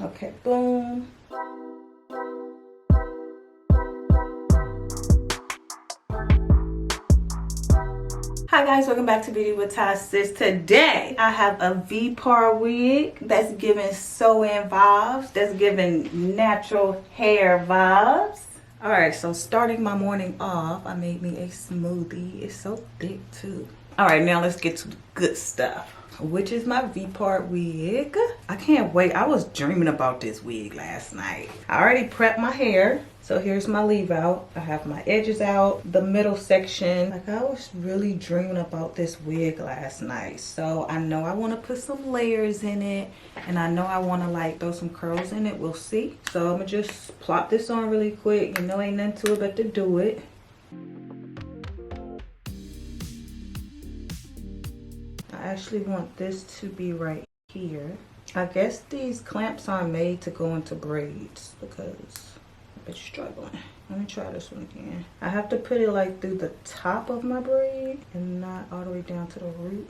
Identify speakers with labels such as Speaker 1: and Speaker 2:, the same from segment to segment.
Speaker 1: Okay, boom. Hi guys, welcome back to Beauty with Ty Sis. Today I have a V-part wig that's giving sew-in vibes, that's giving natural hair vibes. Alright, so starting my morning off, I made me a smoothie. It's so thick too. Alright, now let's get to the good stuff, which is my V-part wig. I can't wait. I was dreaming about this wig last night. I already prepped my hair. So here's my leave out. I have my edges out, the middle section. Like, I was really dreaming about this wig last night. So I know I want to put some layers in it, and I know I want to like throw some curls in it. We'll see. So I'm gonna just plop this on really quick. You know, ain't nothing to it but to do it. I actually want this to be right here. I guess these clamps aren't made to go into braids because it's struggling. Let me try this one again. I have to put it like through the top of my braid and not all the way down to the root.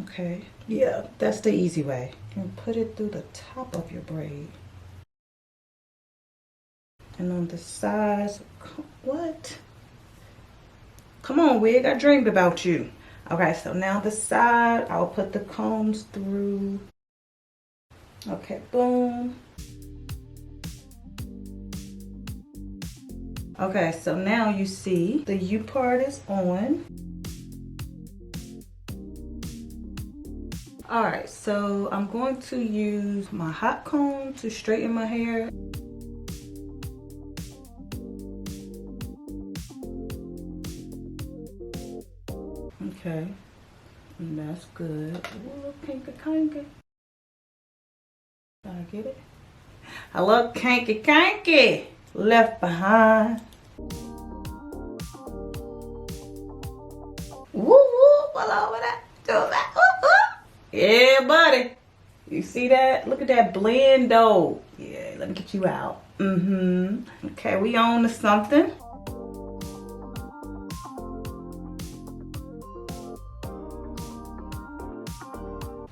Speaker 1: Okay, yeah, that's the easy way. And put it through the top of your braid. And on the sides, what? Come on, wig, I dreamed about you. Okay, so now the side, I'll put the combs through. Okay, boom. Okay, so now you see the U part is on. All right, so I'm going to use my hot comb to straighten my hair. Okay, and that's good. Ooh, kinky kinky. Did I get it? I love kinky kinky. Left behind. Woo woo, all over that. Do that. Woo, woo. Yeah, buddy. You see that? Look at that blend though. Yeah, let me get you out. Okay, we on to something.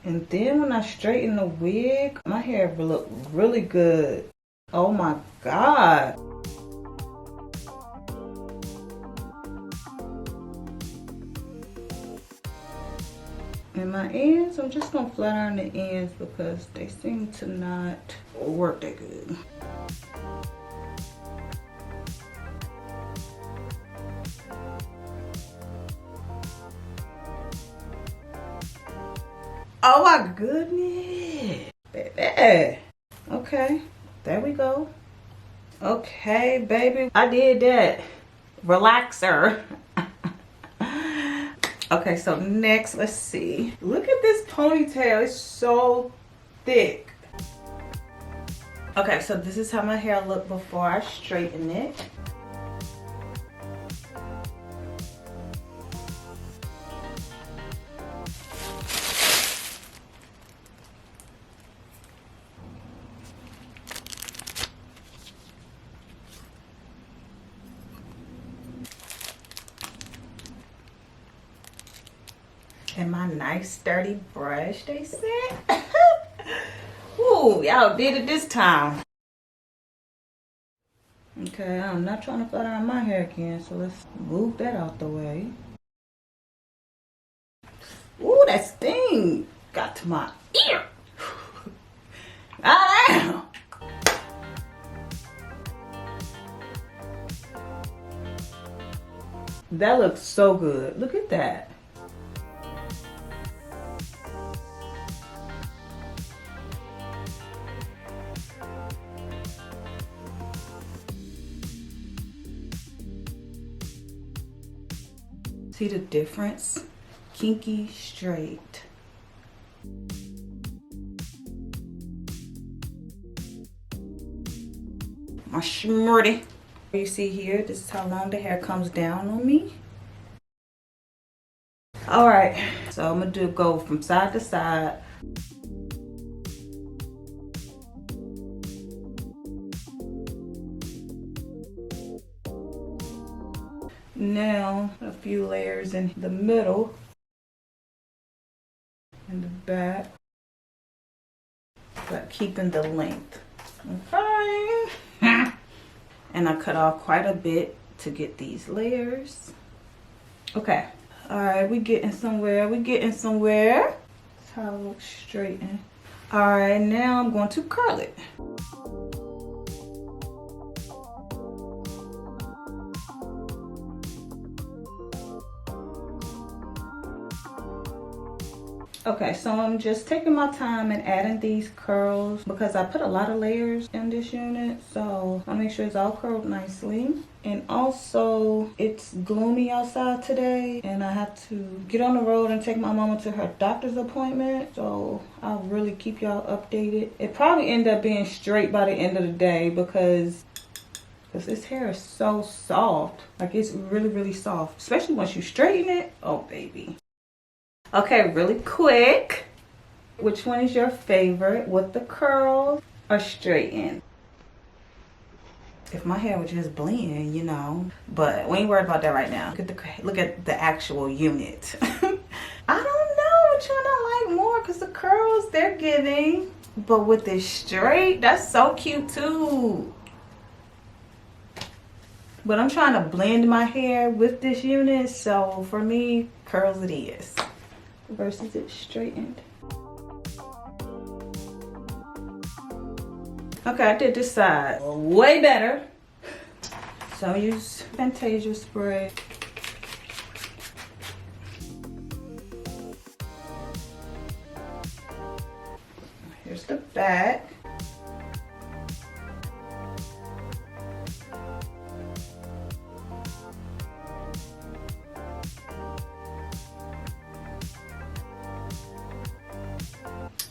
Speaker 1: And then when I straighten the wig, my hair will look really good. Oh my God. And my ends, I'm just gonna flat iron the ends because they seem to not work that good. Oh my goodness. Baby. Okay, there we go. Okay, baby, I did that. Relaxer. Okay, so next, let's see. Look at this ponytail, it's so thick. Okay, so this is how my hair looked before I straighten it. And my nice sturdy brush, they said. Ooh, y'all did it this time. Okay, I'm not trying to flat iron my hair again, so let's move that out the way. Ooh, that sting got to my ear. Ah, that looks so good. Look at that. See the difference? Kinky straight. My shmurdy. You see here, this is how long the hair comes down on me. All right, so I'm gonna go from side to side. Now a few layers in the middle and the back. but keeping the length. Okay. And I cut off quite a bit to get these layers. Okay. All right, we getting somewhere. We getting somewhere. That's how it looks straightened. All right, now I'm going to curl it. Okay, so I'm just taking my time and adding these curls because I put a lot of layers in this unit, so I'll make sure it's all curled nicely. And also, it's gloomy outside today and I have to get on the road and take my mama to her doctor's appointment, so I'll really keep y'all updated. It probably end up being straight by the end of the day because this hair is so soft. Like, it's really, really soft, especially once you straighten it. Oh, baby. Okay, really quick. Which one is your favorite? With the curls or straighten? If my hair would just blend, you know. But we ain't worried about that right now. Look at the actual unit. I don't know which one I like more because the curls, they're giving. But with this straight, that's so cute too. But I'm trying to blend my hair with this unit. So for me, curls it is. Versus it straightened. Okay, I did this side way better. So I use Fantasia spray. Here's the back.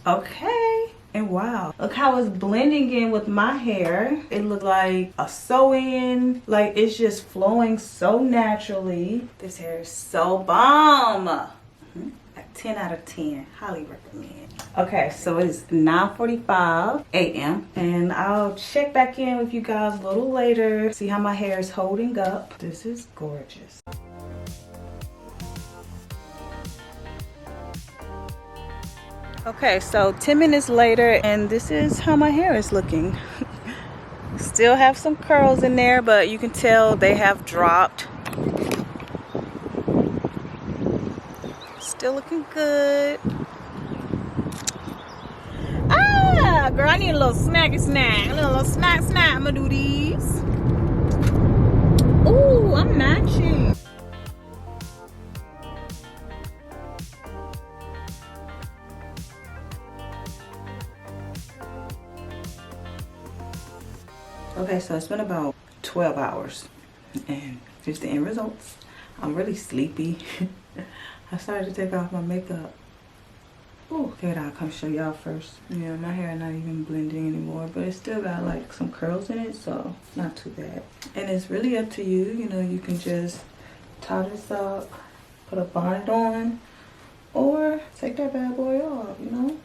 Speaker 1: Okay, and wow, look how it's blending in with my hair. It looked like a sew-in, like it's just flowing so naturally. This hair is so bomb. Like 10 out of 10, highly recommend. Okay, so it's 9:45 a.m. and I'll check back in with you guys a little later, see how my hair is holding up. This is gorgeous. Okay, so 10 minutes later and this is how my hair is looking. Still have some curls in there, but you can tell they have dropped. Still looking good. Ah, girl, I need a little snacky snack. A little snack. I'm gonna do these. Ooh, I'm matching. Okay, so it's been about 12 hours and here's the end results. I'm really sleepy. I started to take off my makeup. Ooh, figured I'll come show y'all first. Yeah, my hair not even blending anymore, but it's still got like some curls in it, so not too bad. And it's really up to you. You know, you can just tie this up, put a bonnet on, or take that bad boy off, you know?